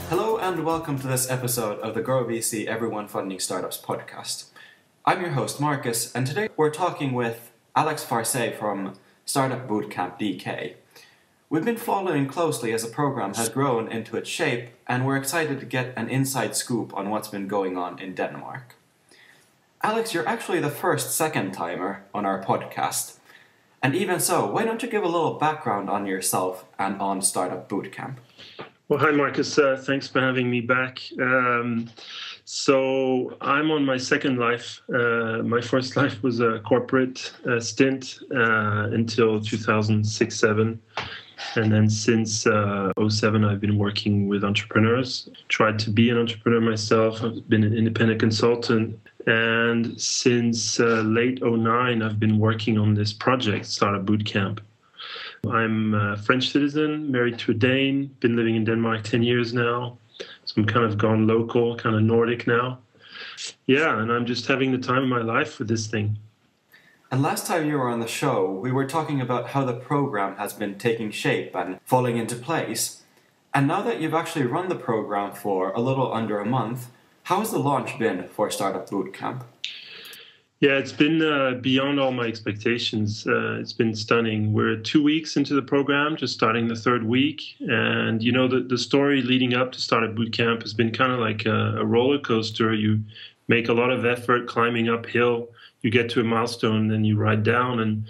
Hello and welcome to this episode of the GrowVC Everyone Funding Startups podcast. I'm your host Marcus, and today we're talking with Alex Farcet from Startupbootcamp DK. We've been following closely as the program has grown into its shape, and we're excited to get an inside scoop on what's been going on in Denmark. Alex, you're actually the first second-timer on our podcast. And even so, why don't you give a little background on yourself and on Startup Bootcamp? Well, hi, Marcus. Thanks for having me back. So I'm on my second life. My first life was a corporate stint until 2006-07. And then since 2007, I've been working with entrepreneurs. Tried to be an entrepreneur myself. I've been an independent consultant. And since late 2009, I've been working on this project, Startup Bootcamp. I'm a French citizen, married to a Dane, been living in Denmark 10 years now. So I'm kind of gone local, kind of Nordic now. Yeah, and I'm just having the time of my life with this thing. And last time you were on the show, we were talking about how the program has been taking shape and falling into place. And now that you've actually run the program for a little under a month, how has the launch been for Startup Bootcamp? Yeah, it's been beyond all my expectations. It's been stunning. We're 2 weeks into the program, just starting the third week. And, you know, the story leading up to Startup Bootcamp has been kind of like a roller coaster. You make a lot of effort climbing uphill. You get to a milestone, then you ride down. And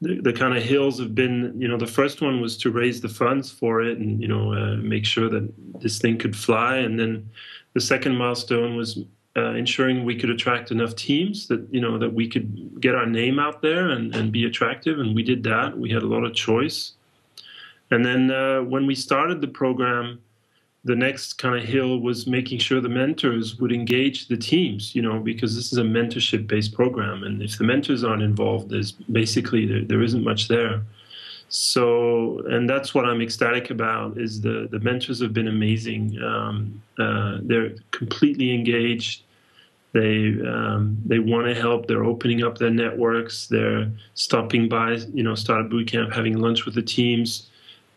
the kind of hills have been, you know, the first one was to raise the funds for it and, you know, make sure that this thing could fly. And then the second milestone was ensuring we could attract enough teams that, you know, that we could get our name out there and be attractive. And we did that. We had a lot of choice. And then when we started the program, the next kind of hill was making sure the mentors would engage the teams, you know, because this is a mentorship-based program. And if the mentors aren't involved, there's basically, there isn't much there. So, and that's what I'm ecstatic about, is the mentors have been amazing. They're completely engaged. They want to help. They're opening up their networks. They're stopping by, you know, Startup Bootcamp, having lunch with the teams,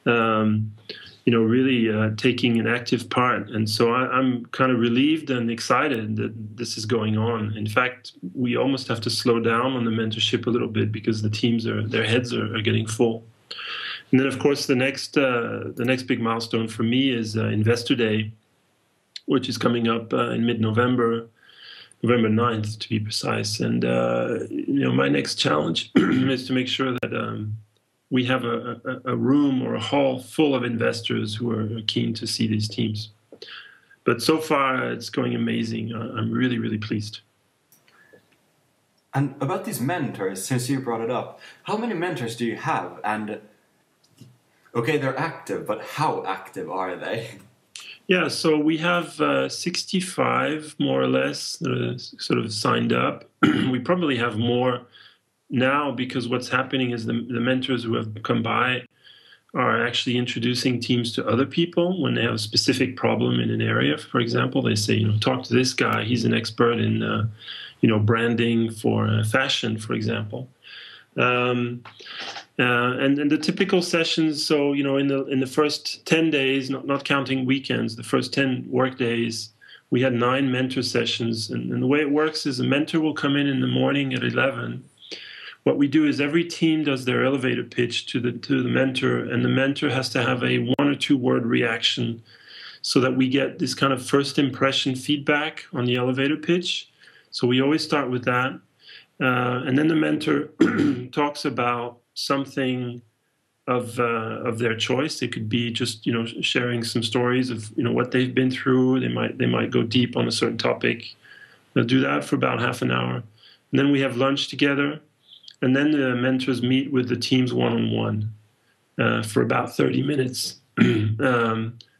you know, really taking an active part. And so I'm kind of relieved and excited that this is going on. In fact, we almost have to slow down on the mentorship a little bit because the teams their heads are getting full. And then, of course, the next big milestone for me is Investor Day, which is coming up in mid-November, November 9th to be precise. And, you know, my next challenge is to make sure that we have a room or a hall full of investors who are keen to see these teams. But so far, it's going amazing. I'm really, really pleased. And about these mentors, since you brought it up, how many mentors do you have? And okay, they're active, but how active are they? Yeah, so we have 65 more or less that are sort of signed up. We probably have more now because what's happening is the mentors who have come by are actually introducing teams to other people when they have a specific problem in an area. For example, they say, you know, talk to this guy. He's an expert in, you know, branding for fashion, for example. And the typical sessions, so, you know, in the first 10 days, not counting weekends, the first 10 work days, we had 9 mentor sessions. And the way it works is a mentor will come in the morning at 11. What we do is every team does their elevator pitch to the mentor, and the mentor has to have a 1 or 2 word reaction so that we get this kind of first impression feedback on the elevator pitch. So we always start with that. And then the mentor talks about something of their choice. It could be just, you know, sharing some stories of, you know, what they've been through. They might go deep on a certain topic. They'll do that for about half an hour. And then we have lunch together. And then the mentors meet with the teams one-on-one for about 30 minutes.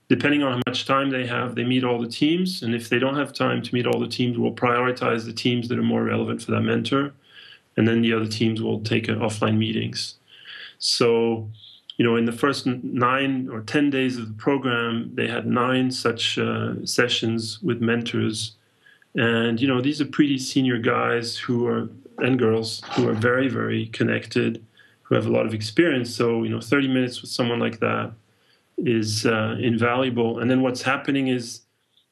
Depending on how much time they have, they meet all the teams. And if they don't have time to meet all the teams, we'll prioritize the teams that are more relevant for that mentor. And then the other teams will take offline meetings. So, you know, in the first 9 or 10 days of the program, they had 9 such sessions with mentors. And, these are pretty senior guys and girls who are very, very connected, who have a lot of experience. So, 30 minutes with someone like that is invaluable. And then what's happening is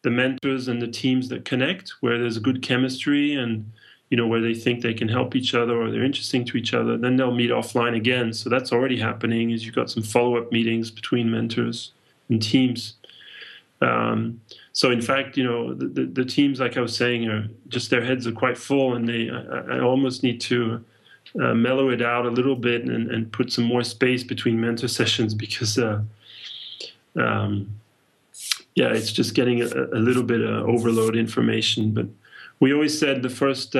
the mentors and the teams that connect, where there's good chemistry and, where they think they can help each other or they're interesting to each other, then they'll meet offline again. So that's already happening, is you've got some follow-up meetings between mentors and teams. So in fact, the teams, like I was saying, are just, their heads are quite full, and I almost need to mellow it out a little bit and put some more space between mentor sessions, because it's just getting a little bit of overload information. But we always said the first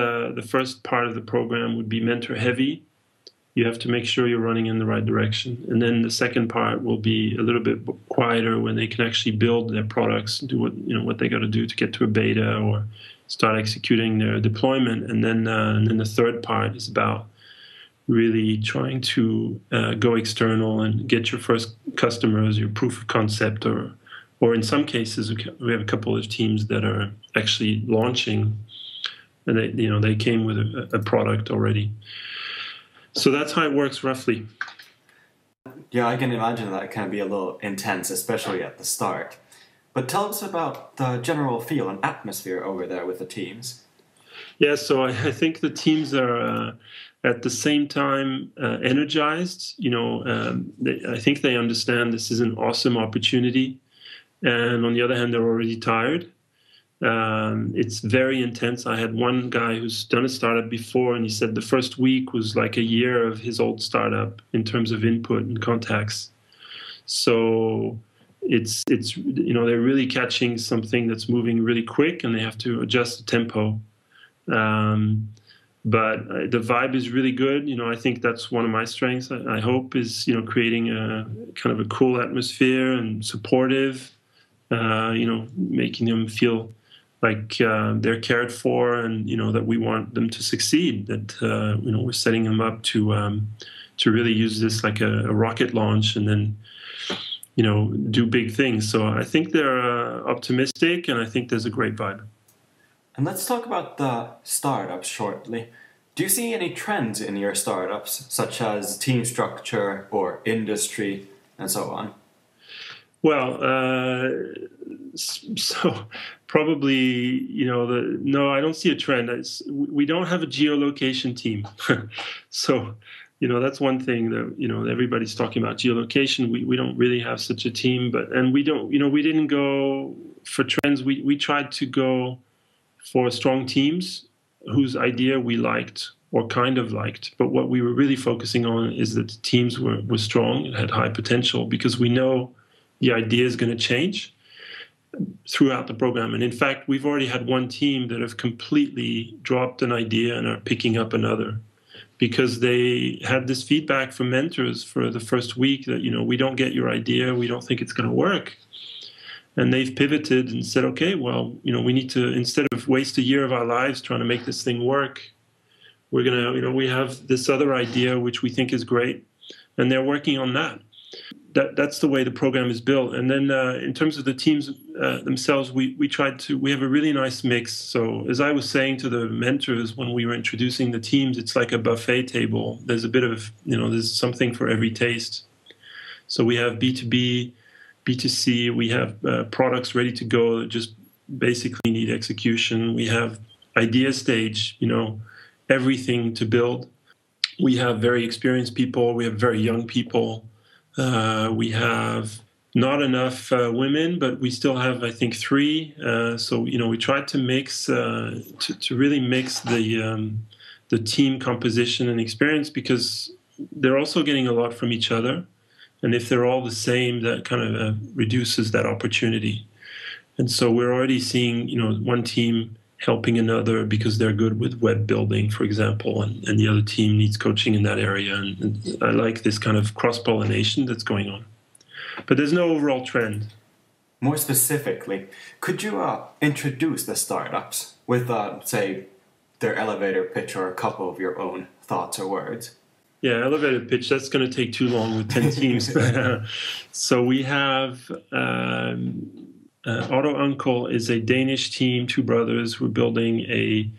part of the program would be mentor heavy. You have to make sure you're running in the right direction. And then the second part will be a little bit quieter, when they can actually build their products and do what they got to do to get to a beta or start executing their deployment. And then the third part is about really trying to go external and get your first customers, your proof of concept, or in some cases we have a couple of teams that are actually launching, and they came with a product already. So that's how it works roughly. Yeah, I can imagine that it can be a little intense, especially at the start. But tell us about the general feel and atmosphere over there with the teams. Yeah, so I think the teams are at the same time energized. I think they understand this is an awesome opportunity. And on the other hand, they're already tired. It's very intense. I had one guy who's done a startup before, and he said the first week was like a year of his old startup in terms of input and contacts. So it's they're really catching something that's moving really quick, and they have to adjust the tempo. But the vibe is really good. I think that's one of my strengths, I hope, is creating a kind of a cool atmosphere and supportive. Making them feel like they're cared for, and that we want them to succeed. That we're setting them up to really use this like a rocket launch, and then do big things. So I think they're optimistic, and I think there's a great vibe. And let's talk about the startups shortly. Do you see any trends in your startups, such as team structure or industry and so on? Well, so probably, no, I don't see a trend. We don't have a geolocation team. So, that's one thing that, everybody's talking about geolocation. We don't really have such a team, and we don't, we didn't go for trends. We tried to go for strong teams whose idea we liked or kind of liked. But what we were really focusing on is that the teams were strong and had high potential, because we know the idea is going to change throughout the program. And in fact, we've already had one team that have completely dropped an idea and are picking up another, because they had this feedback from mentors for the first week that, we don't get your idea, we don't think it's going to work. And they've pivoted and said, okay, well, we need to, instead of waste a year of our lives trying to make this thing work, we're going to, we have this other idea which we think is great, and they're working on that. That's the way the program is built. And then in terms of the teams themselves, we have a really nice mix. So as I was saying to the mentors when we were introducing the teams, it's like a buffet table. There's a bit of, there's something for every taste. So we have B2B, B2C, we have products ready to go that just basically need execution. We have idea stage, everything to build. We have very experienced people, we have very young people. We have not enough women, but we still have, I think, 3. So we tried to mix to really mix the team composition and experience, because they're also getting a lot from each other, and if they're all the same, that kind of reduces that opportunity. And so we're already seeing one team helping another because they're good with web building, for example, and the other team needs coaching in that area. And I like this kind of cross-pollination that's going on. But there's no overall trend. More specifically, could you introduce the startups with, say, their elevator pitch or a couple of your own thoughts or words? Yeah, elevator pitch, that's going to take too long with 10 teams. So we have Auto Uncle is a Danish team, two brothers who are building a